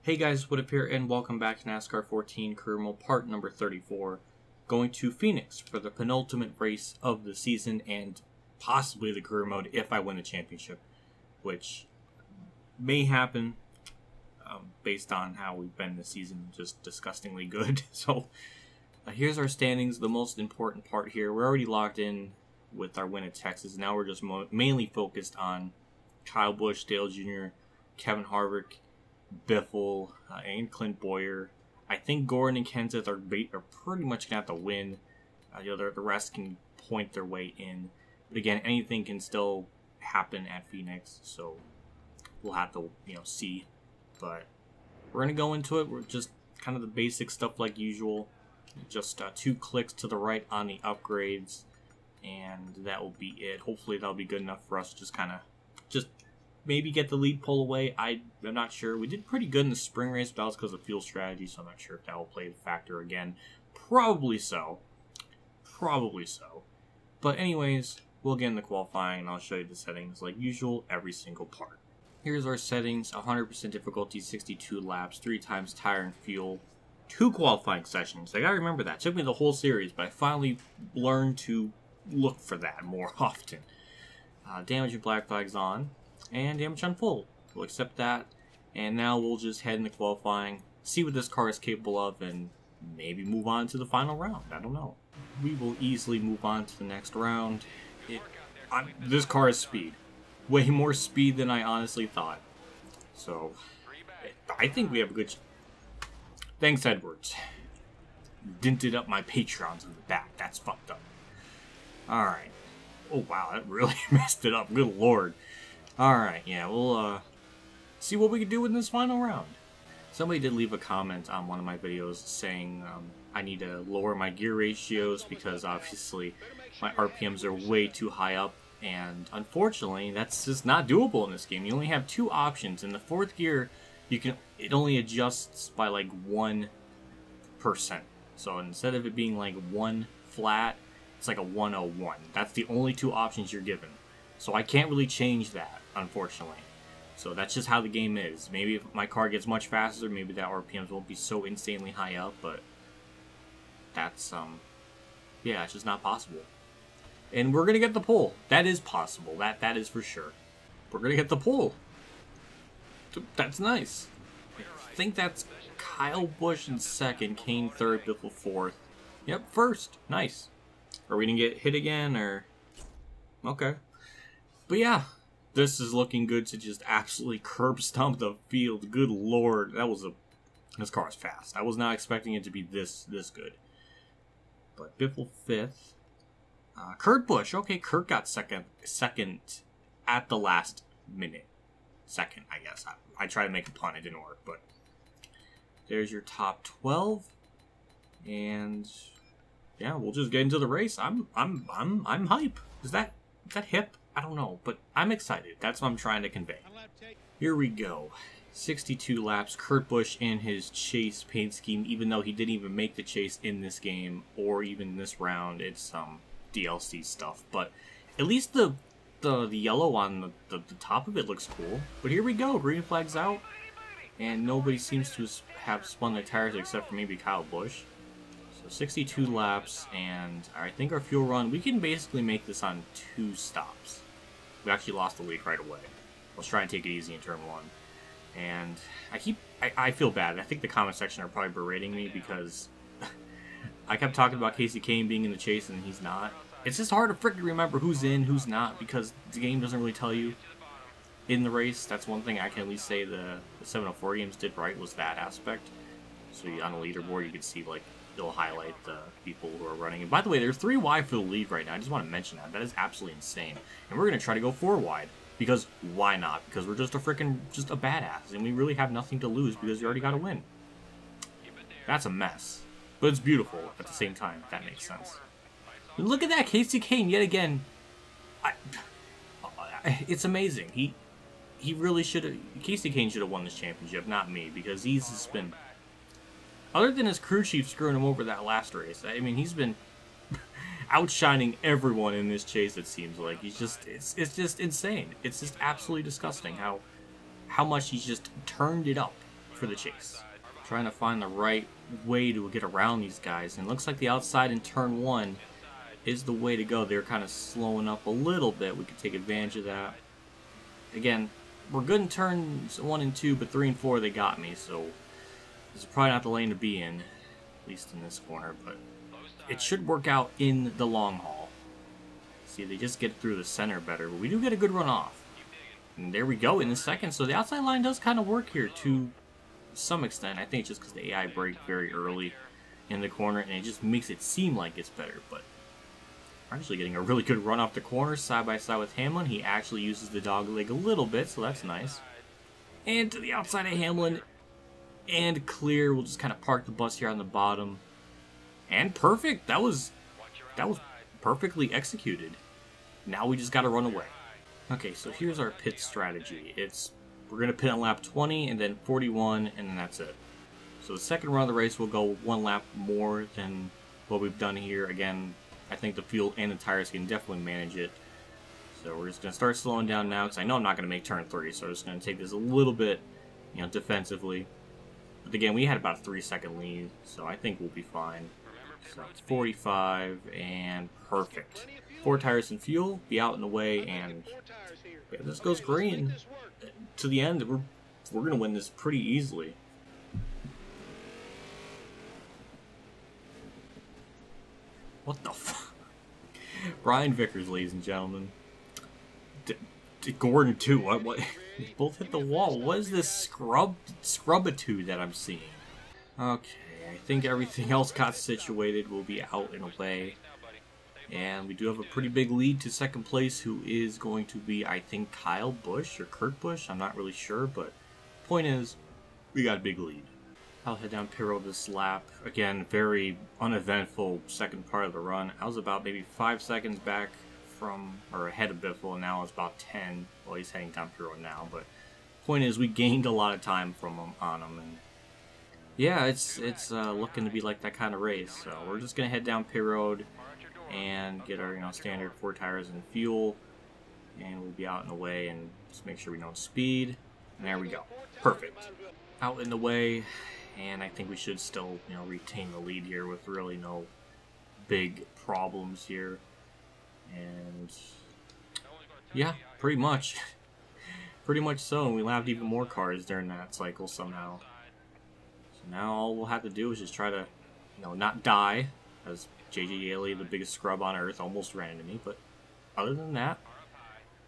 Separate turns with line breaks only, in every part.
Hey guys, what up here, and welcome back to NASCAR 14 Career Mode part number 34. Going to Phoenix for the penultimate race of the season and possibly the career mode if I win the championship, which may happen based on how we've been this season, just disgustingly good. So here's our standings, the most important part here. We're already locked in with our win at Texas. Now we're just mainly focused on Kyle Busch, Dale Jr., Kevin Harvick, Biffle, and Clint Boyer. I think Gordon and Kenseth are pretty much going to have to win. The rest can point their way in. But again, anything can still happen at Phoenix, so we'll have to, see. But we're going to go into it. We're just kind of the basic stuff like usual. Just 2 clicks to the right on the upgrades, and that will be it. Hopefully that'll be good enough for us to just maybe get the lead pull away. I'm not sure. We did pretty good in the spring race, but that was because of fuel strategy, so I'm not sure if that will play a factor again. Probably so. Probably so. But anyways, we'll get in the qualifying, and I'll show you the settings like usual, every single part. Here's our settings: 100% difficulty, 62 laps, 3 times tire and fuel, 2 qualifying sessions. I gotta remember that. It took me the whole series, but I finally learned to look for that more often. Damage and black flags on. And damage on full. We'll accept that. And now we'll just head into qualifying, see what this car is capable of, and maybe move on to the final round. I don't know. We will easily move on to the next round. This car has speed. Way more speed than I honestly thought. So, I think we have a good... Thanks, Edwards. Dented up my Patreons in the back. That's fucked up. Alright. Oh, wow. That really messed it up. Good lord. Alright, yeah, we'll see what we can do in this final round. Somebody did leave a comment on one of my videos saying I need to lower my gear ratios because obviously my RPMs are way too high up, and unfortunately that's just not doable in this game. You only have 2 options. In the 4th gear, it only adjusts by like 1%. So instead of it being like 1 flat, it's like a 101. That's the only 2 options you're given. So I can't really change that, unfortunately. So that's just how the game is. Maybe if my car gets much faster, maybe that RPMs won't be so insanely high up, but that's, yeah, it's just not possible. And we're going to get the pole. That is possible. That is for sure. We're going to get the pole. That's nice. I think that's Kyle Busch in 2nd, Kane 3rd, Biffle 4th. Yep, 1st. Nice. Are we going to get hit again, or... Okay. But yeah, this is looking good to just absolutely curb stomp the field. Good lord, this car is fast. I was not expecting it to be this good. But Biffle 5th. Kurt Busch. Okay, Kurt got second at the last minute. Second, I guess. I tried to make a pun, it didn't work, but there's your top 12. And yeah, we'll just get into the race. I'm hype. Is that hip? I don't know, but I'm excited. That's what I'm trying to convey. Here we go. 62 laps. Kurt Busch in his chase paint scheme, even though he didn't even make the chase in this game or even this round. It's some DLC stuff, but at least the yellow on the top of it looks cool. But here we go. Green flag's out, and nobody seems to have spun their tires except for maybe Kyle Busch. So 62 laps, and I think our fuel run, we can basically make this on 2 stops. We actually lost the lead right away. Let's try and take it easy in turn 1. And I feel bad. I think the comment section are probably berating me because I kept talking about Kasey Kahne being in the chase and he's not. It's just hard to freaking remember who's in, who's not, because the game doesn't really tell you in the race. That's one thing I can at least say the 704 games did right, was that aspect. So on the leaderboard you could see, like, it'll highlight the people who are running. And by the way, there's 3 wide for the lead right now. I just want to mention that. That is absolutely insane. And we're going to try to go 4 wide. Because why not? Because we're just a badass. And we really have nothing to lose because you already got to win. That's a mess. But it's beautiful at the same time, if that makes sense. And look at that. Kasey Kahne, yet again. It's amazing. He really should have... Kasey Kahne should have won this championship, not me. Because he's just been... Other than his crew chief screwing him over that last race, I mean, he's been outshining everyone in this chase, it seems like. He's just, it's just insane. It's just absolutely disgusting how much he's just turned it up. for the chase. Trying to find the right way to get around these guys, and it looks like the outside in turn 1 is the way to go. They're kind of slowing up a little bit. We could take advantage of that. Again, we're good in turns 1 and 2, but 3 and 4 they got me, so this is probably not the lane to be in, at least in this corner, but it should work out in the long haul. See, they just get through the center better, but we do get a good run off. And there we go in the second, so the outside line does kind of work here to some extent. I think it's just because the AI brake very early in the corner, and it just makes it seem like it's better, but we're actually getting a really good run off the corner, side by side with Hamlin. He actually uses the dog leg a little bit, so that's nice. And to the outside of Hamlin, and clear. We'll just kind of park the bus here on the bottom. And perfect. That was perfectly executed. Now we just got to run away. Okay, so here's our pit strategy. We're going to pit on lap 20 and then 41, and then that's it. So the second run of the race will go 1 lap more than what we've done here. Again, I think the fuel and the tires can definitely manage it. So we're just going to start slowing down now, because I know I'm not going to make turn 3, so I'm just going to take this a little bit, defensively. But again, we had about a 3-second lead, so I think we'll be fine. So it's 45, and perfect. 4 tires and fuel, be out in the way, and if this goes green to the end, we're going to win this pretty easily. What the fuck? Brian Vickers, ladies and gentlemen. Gordon too. What? They both hit the wall. What is this scrubitude that I'm seeing? Okay, I think everything else got situated. We'll be out and away. And we do have a pretty big lead to second place, who is going to be, I think, Kyle Busch or Kurt Busch. I'm not really sure, but point is, we got a big lead. I'll head down pit road this lap. Again, very uneventful second part of the run. I was about maybe 5 seconds back from, or ahead of Biffle, and now it's about 10. Well, he's heading down pit road now, but point is, we gained a lot of time from him on him, and yeah, it's looking to be like that kind of race. So we're just gonna head down pit road and get our standard 4 tires and fuel, and we'll be out in the way and just make sure we don't speed. And there we go, perfect. Out in the way, and I think we should still retain the lead here with really no big problems here. And yeah, pretty much so. And we lapped even more cars during that cycle somehow. So now all we'll have to do is just try to not die, as JJ Yaley, the biggest scrub on earth, almost ran into me. But other than that,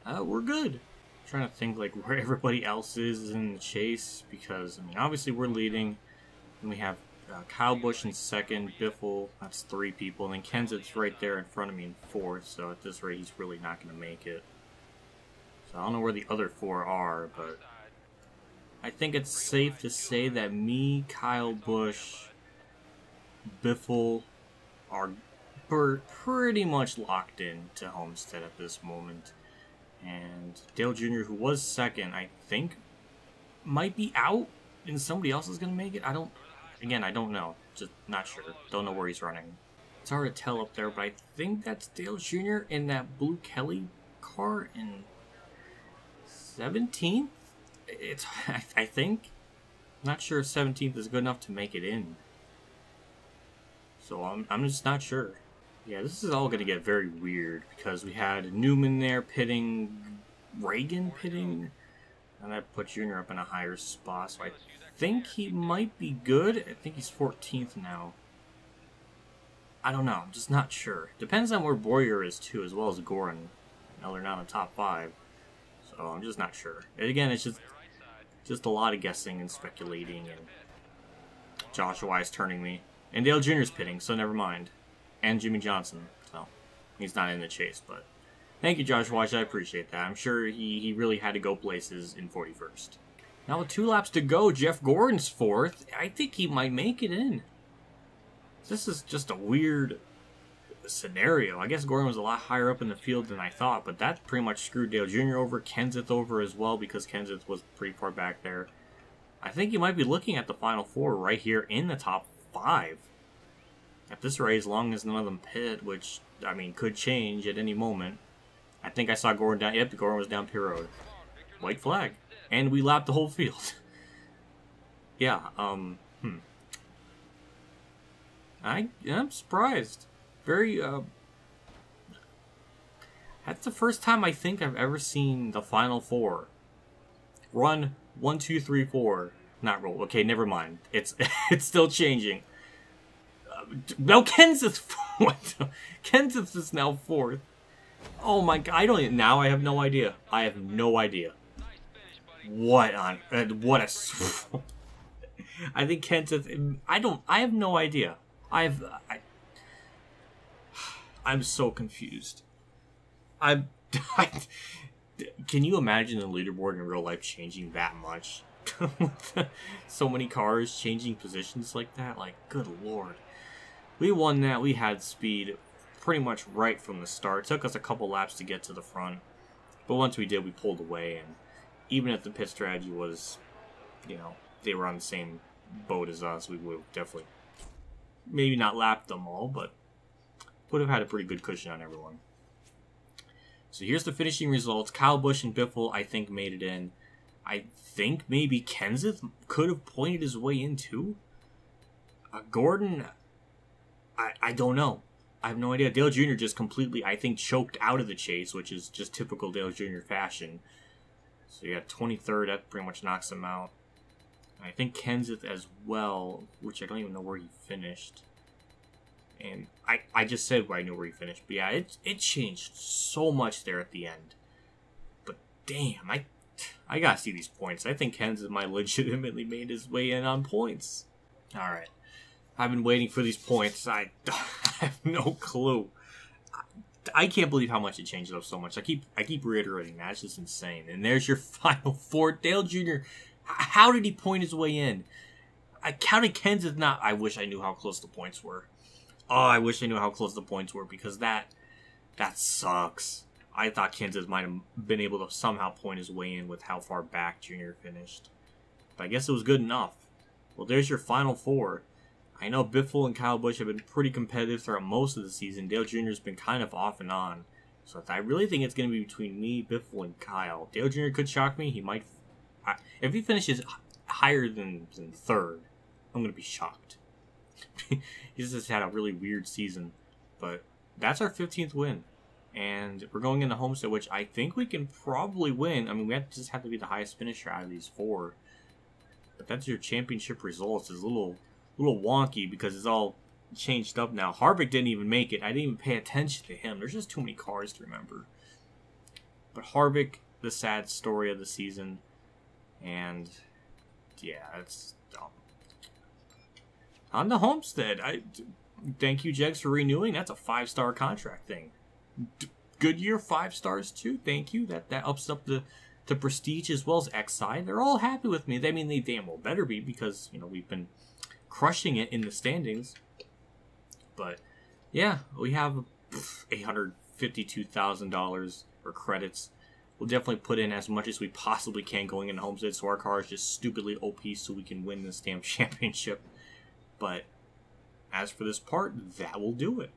we're good. I'm trying to think like where everybody else is in the chase, because obviously we're leading, and we have Kyle Busch in second, Biffle, that's 3 people, and then Kenseth's right there in front of me in 4th, so at this rate he's really not going to make it. So I don't know where the other 4 are, but I think it's safe to say that me, Kyle Busch, Biffle are pretty much locked in to Homestead at this moment. And Dale Jr., who was second, I think might be out, and somebody else is going to make it. I don't know. Just not sure. Don't know where he's running. It's hard to tell up there, but I think that's Dale Jr. in that blue Kelly car in 17th? I think. Not sure if 17th is good enough to make it in. So I'm just not sure. Yeah, this is all going to get very weird, because we had Newman there pitting, Reagan pitting, and that put Junior up in a higher spot, so I think he might be good. I think he's 14th now. I don't know, I'm just not sure. Depends on where Boyer is too, as well as Gorin. They're not in the top 5, so I'm just not sure. And again, it's just a lot of guessing and speculating, and Joshua is turning me. And Dale Jr.'s pitting, so never mind. And Jimmy Johnson, so he's not in the chase, but thank you, Josh Weiss, I appreciate that. I'm sure he really had to go places in 41st. Now with 2 laps to go, Jeff Gordon's 4th. I think he might make it in. This is just a weird scenario. I guess Gordon was a lot higher up in the field than I thought, but that pretty much screwed Dale Jr. over, Kenseth over as well, because Kenseth was pretty far back there. I think you might be looking at the final 4 right here in the top 5. At this rate, as long as none of them pit, which, could change at any moment. I think I saw Gordon down. Yep, Gordon was down pit road. White flag. And we lapped the whole field. yeah, I'm surprised. Very, that's the first time I think I've ever seen the Final Four run 1, 2, 3, 4. Not roll. Okay, never mind. It's it's still changing. No, Kenseth. What? Kenseth is now 4th. Oh my god! I don't even, now. I have no idea. I have no idea. What on? What a. I think Kenseth. I have no idea. I'm so confused. I can you imagine the leaderboard in real life changing that much? So many cars changing positions like that. Like, good lord. We won that. We had speed pretty much right from the start. It took us a couple laps to get to the front. But once we did, we pulled away. And even if the pit strategy was, you know, they were on the same boat as us, we would have definitely maybe not lapped them all, but would have had a pretty good cushion on everyone. So here's the finishing results. Kyle Busch and Biffle, I think, made it in. I think maybe Kenseth could have pointed his way in too. Gordon, I don't know. I have no idea. Dale Jr. just completely, I think, choked out of the chase, which is just typical Dale Jr. fashion. So you got 23rd. That pretty much knocks him out. I think Kenseth as well, which I don't even know where he finished. And I just said I knew where he finished. But yeah, it changed so much there at the end. But damn, I gotta see these points. I think Kenseth might legitimately made his way in on points. Alright. I've been waiting for these points. I have no clue. I can't believe how much it changes up so much. I keep reiterating that. It's just insane. And there's your Final Four. Dale Jr., how did he point his way in? I counted Kenseth not. I wish I knew how close the points were. Oh, I wish I knew how close the points were, because that sucks. I thought Kenseth might have been able to somehow point his way in with how far back Junior finished. But I guess it was good enough. Well, there's your Final Four. I know Biffle and Kyle Busch have been pretty competitive throughout most of the season. Dale Jr. has been kind of off and on. So I really think it's going to be between me, Biffle, and Kyle. Dale Jr. could shock me. He might. If he finishes higher than 3rd, I'm going to be shocked. He's just had a really weird season. But that's our 15th win. And we're going into Homestead, which I think we can probably win. I mean, we just have to be the highest finisher out of these 4. But that's your championship results. It's a little wonky because it's all changed up now. Harvick didn't even make it. I didn't even pay attention to him. There's just too many cars to remember. But Harvick, the sad story of the season. And yeah, it's dumb. On the Homestead, thank you, Jegs, for renewing. That's a 5-star contract thing. Goodyear 5 stars too. Thank you. That ups up the prestige as well as XI. They're all happy with me. I mean, they damn well better be, because you know we've been crushing it in the standings. But yeah, we have $852,000 for credits. We'll definitely put in as much as we possibly can going into Homestead, so our car is just stupidly OP so we can win this damn championship. But as for this part, that will do it.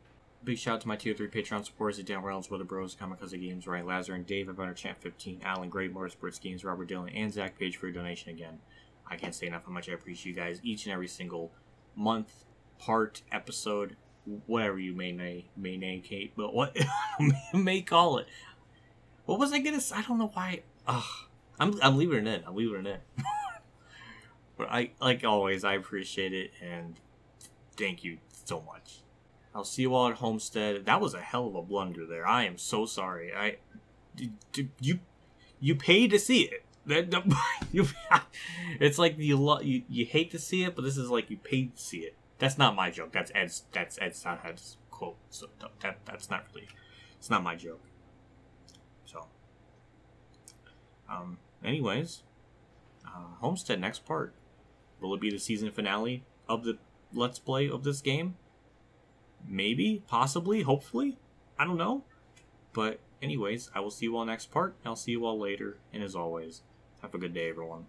Big shout out to my Tier 3 Patreon supporters at Dan Reynolds, Weather Bros, KamikazeGames, Ronnie Lazzarine, Dave, Evander Champ 15, Alan Gray, MotorsportsGames, Robert Dillon, and Zach Page for your donation again. I can't say enough how much I appreciate you guys each and every single month, part, episode, whatever you may name, Kate, but what may call it. What was I gonna say? I don't know why. I'm leaving it in. I'm leaving it in. But like always, I appreciate it, and thank you so much. I'll see you all at Homestead. That was a hell of a blunder there. I am so sorry. You paid to see it. It's like you hate to see it, but this is like you paid to see it. That's not my joke. That's Ed's quote. So that's not really. It's not my joke. So, anyways, Homestead, next part. Will it be the season finale of the Let's Play of this game? Maybe, possibly, hopefully. I don't know. But anyways, I will see you all next part. I'll see you all later. And as always, have a good day, everyone.